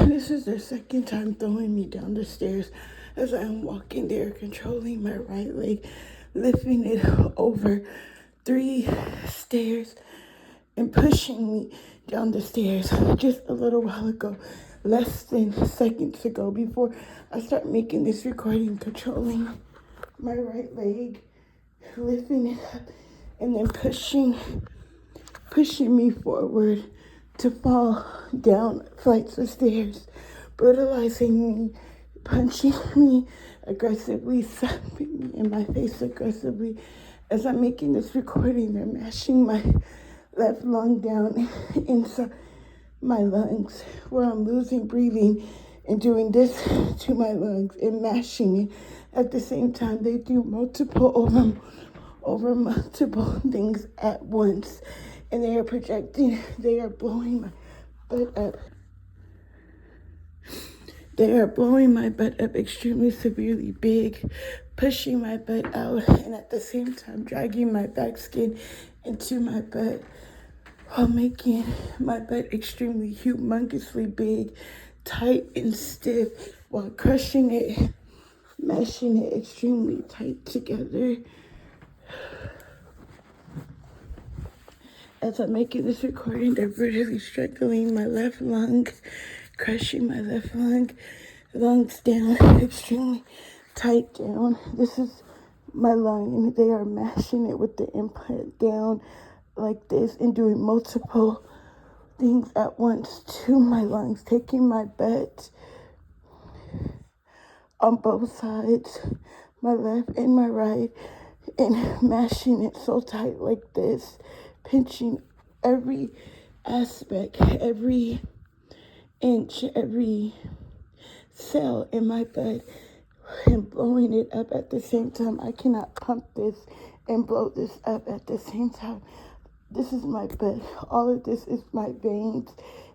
This is their second time throwing me down the stairs as I am walking. They are controlling my right leg, lifting it over 3 stairs and pushing me down the stairs just a little while ago, less than seconds ago, before I start making this recording, controlling my right leg, lifting it up, and then pushing me forward to fall down flights of stairs, brutalizing me, punching me aggressively, slapping me in my face aggressively. As I'm making this recording, they're mashing my left lung down inside my lungs, where I'm losing breathing and doing this to my lungs and mashing it. At the same time, they do multiple over multiple things at once, and they are blowing my butt up. They are blowing my butt up extremely severely big, pushing my butt out, and at the same time dragging my back skin into my butt while making my butt extremely humongously big, tight and stiff, while crushing it, mashing it extremely tight together. As I'm making this recording, they're brutally struggling my left lung, crushing my left lungs down, extremely tight down. This is my lung, and they are mashing it with the implant down like this and doing multiple things at once to my lungs, taking my butt on both sides, my left and my right, and mashing it so tight like this, pinching every aspect, every inch, every cell in my butt, and blowing it up at the same time. I cannot pump this and blow this up at the same time. This is my butt. All of this is my veins.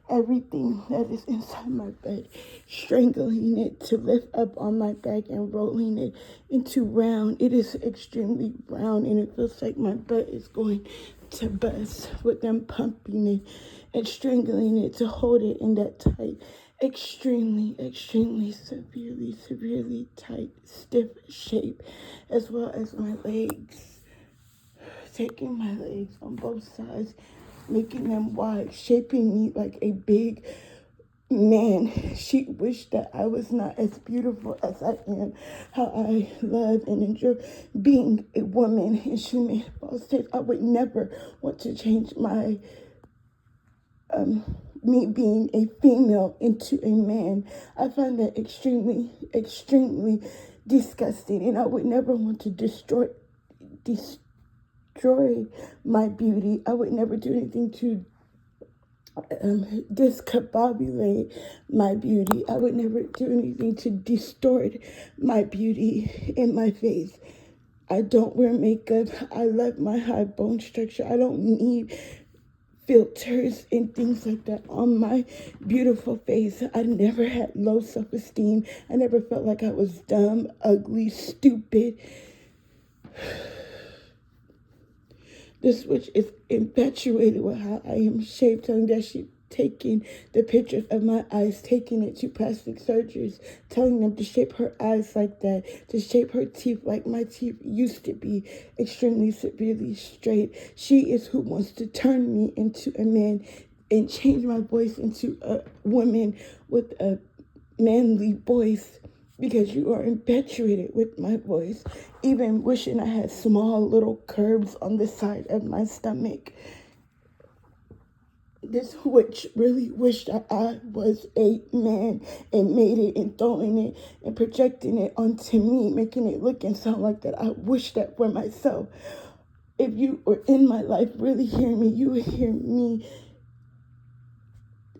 Everything that is inside my butt, strangling it to lift up on my back and rolling it into round. It is extremely round, and it feels like my butt is going to bust with them pumping it and strangling it to hold it in that tight, extremely severely tight, stiff shape, as well as my legs. Taking my legs on both sides, making them wide, shaping me like a big man. She wished that I was not as beautiful as I am, how I love and enjoy being a woman. And she made false statements. I would never want to change my me being a female into a man. I find that extremely disgusting, and I would never want to destroy my beauty. I would never do anything to discombobulate my beauty. I would never do anything to distort my beauty in my face. I don't wear makeup. I love my high bone structure. I don't need filters and things like that on my beautiful face. I never had low self-esteem. I never felt like I was dumb, ugly, stupid. This witch is infatuated with how I am shaped, telling that she's taking the pictures of my eyes, taking it to plastic surgeons, telling them to shape her eyes like that, to shape her teeth like my teeth used to be, extremely severely straight. She is who wants to turn me into a man and change my voice into a woman with a manly voice, because you are infatuated with my voice, even wishing I had small little curves on the side of my stomach. This witch really wished that I was a man and made it and throwing it and projecting it onto me, making it look and sound like that. I wish that for myself. If you were in my life really hearing me, you would hear me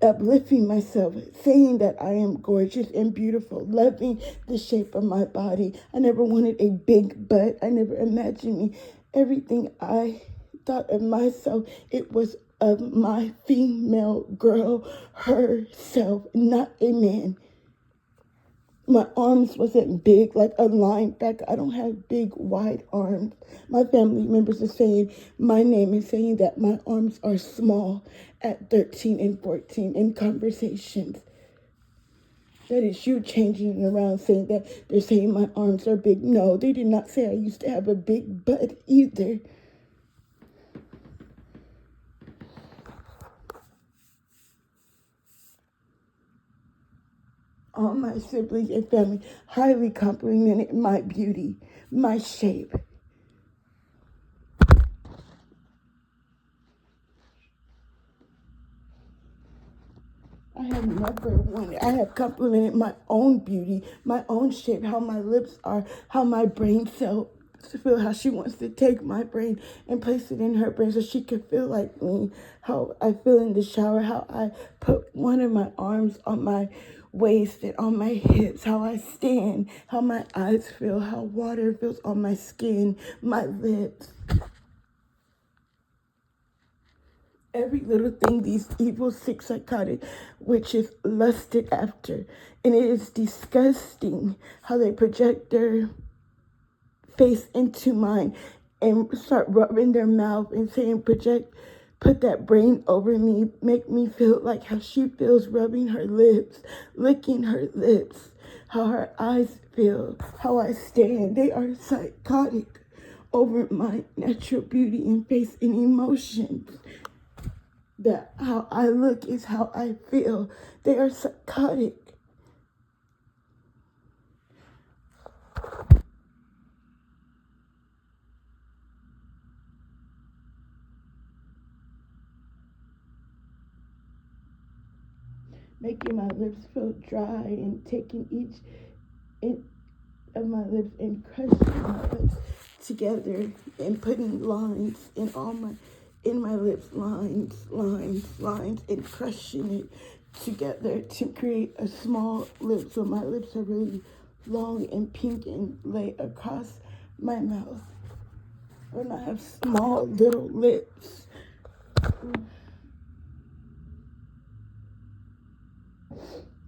uplifting myself, saying that I am gorgeous and beautiful, loving the shape of my body. I never wanted a big butt. I never imagined me. Everything I thought of myself, it was of my female girl herself, not a man. My arms wasn't big like a linebacker. I don't have big, wide arms. My family members are saying my name and saying that my arms are small at 13 and 14 in conversations. That is you changing it around, saying that they're saying my arms are big. No, they did not say I used to have a big butt either. All my siblings and family highly complimented my beauty, my shape. I have complimented my own beauty, my own shape, how my lips are, how my brain cells feel, how she wants to take my brain and place it in her brain so she can feel like me, how I feel in the shower, how I put one of my arms on my waist and on my hips, how I stand, how my eyes feel, how water feels on my skin, my lips. Every little thing these evil, sick, psychotic witches lusted after. And it is disgusting how they project their face into mine and start rubbing their mouth and saying, put that brain over me, make me feel like how she feels rubbing her lips, licking her lips, how her eyes feel, how I stand. They are psychotic over my natural beauty and face and emotions. That how I look is how I feel. They are psychotic. Making my lips feel dry and taking each inch of my lips and crushing my lips together and putting lines in my lips, lines, and crushing it together to create a small lip. So my lips are really long and pink and lay across my mouth. When I have small little lips.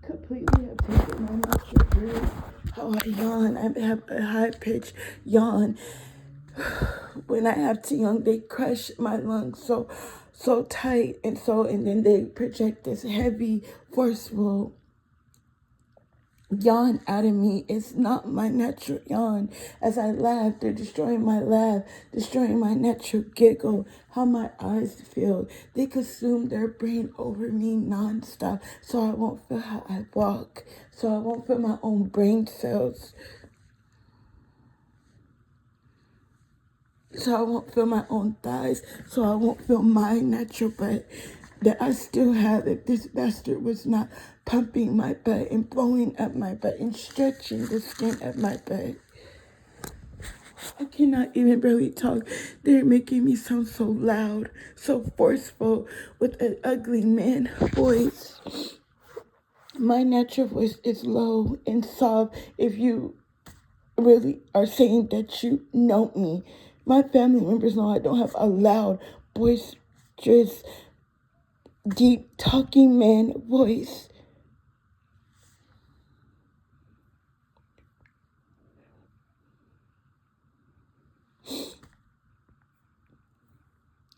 Completely have taken my natural breath. How I yawn. I have a high pitched yawn. When I have to yawn, they crush my lungs so tight and then they project this heavy, forceful yawn out of me. It's not my natural yawn. As I laugh, they're destroying my laugh, destroying my natural giggle, how my eyes feel. They consume their brain over me nonstop, so I won't feel how I walk, so I won't feel my own brain cells, so I won't feel my own thighs, so I won't feel my natural butt that I still have if this bastard was not pumping my butt and blowing up my butt and stretching the skin of my butt. I cannot even barely talk. They're making me sound so loud, so forceful with an ugly man voice. My natural voice is low and soft if you really are saying that you know me. My family members know I don't have a loud, boisterous, deep talking man voice.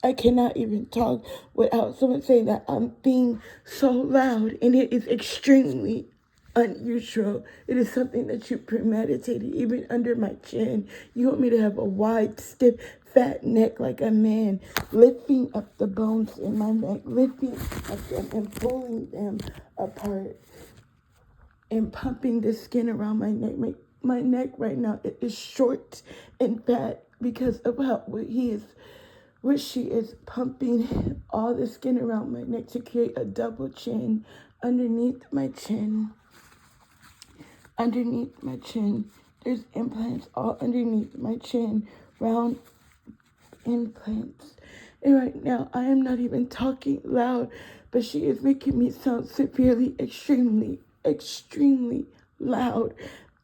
I cannot even talk without someone saying that I'm being so loud, and it is extremely unusual. It is something that you premeditated, even under my chin. You want me to have a wide, stiff, fat neck like a man, lifting up the bones in my neck, lifting up them and pulling them apart and pumping the skin around my neck. My neck right now is short and fat because of what she is pumping all the skin around my neck to create a double chin underneath my chin. Underneath my chin, there's implants all underneath my chin, round implants. And right now, I am not even talking loud, but she is making me sound severely, extremely loud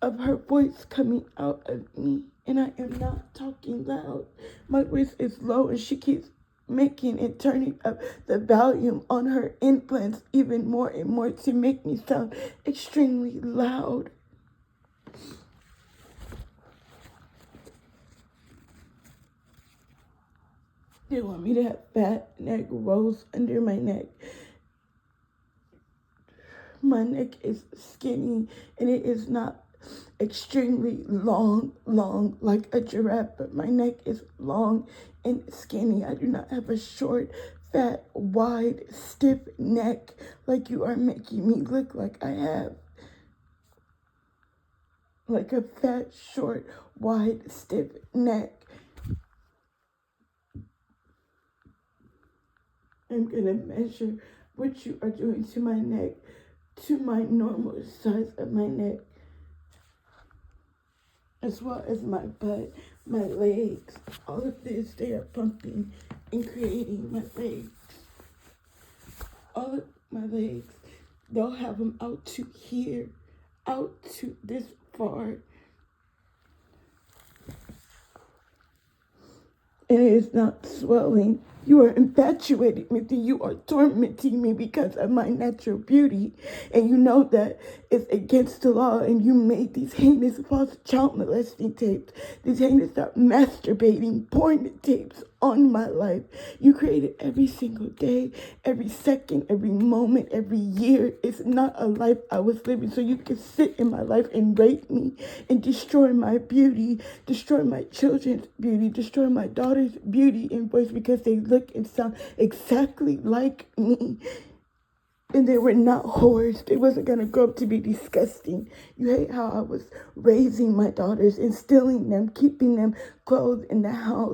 of her voice coming out of me. And I am not talking loud. My voice is low and she keeps making and turning up the volume on her implants even more and more to make me sound extremely loud. They want me to have fat neck rolls under my neck. My neck is skinny and it is not extremely long like a giraffe, but my neck is long and skinny. I do not have a short, fat, wide, stiff neck like you are making me look like I have. Like a fat, short, wide, stiff neck. I'm gonna measure what you are doing to my neck, to my normal size of my neck, as well as my butt, my legs. All of this, they are pumping and creating my legs. All of my legs, they'll have them out to here, out to this far. And it is not swelling. You are infatuated with me. You are tormenting me because of my natural beauty. And you know that it's against the law. And you made these heinous false child molesting tapes. These heinous masturbating porn tapes on my life. You created every single day, every second, every moment, every year. It's not a life I was living. So you can sit in my life and rape me and destroy my beauty, destroy my children's beauty, destroy my daughter's beauty and voice because they look and sound exactly like me. And they were not whores. They wasn't going to grow up to be disgusting. You hate how I was raising my daughters, instilling them, keeping them clothed in the house.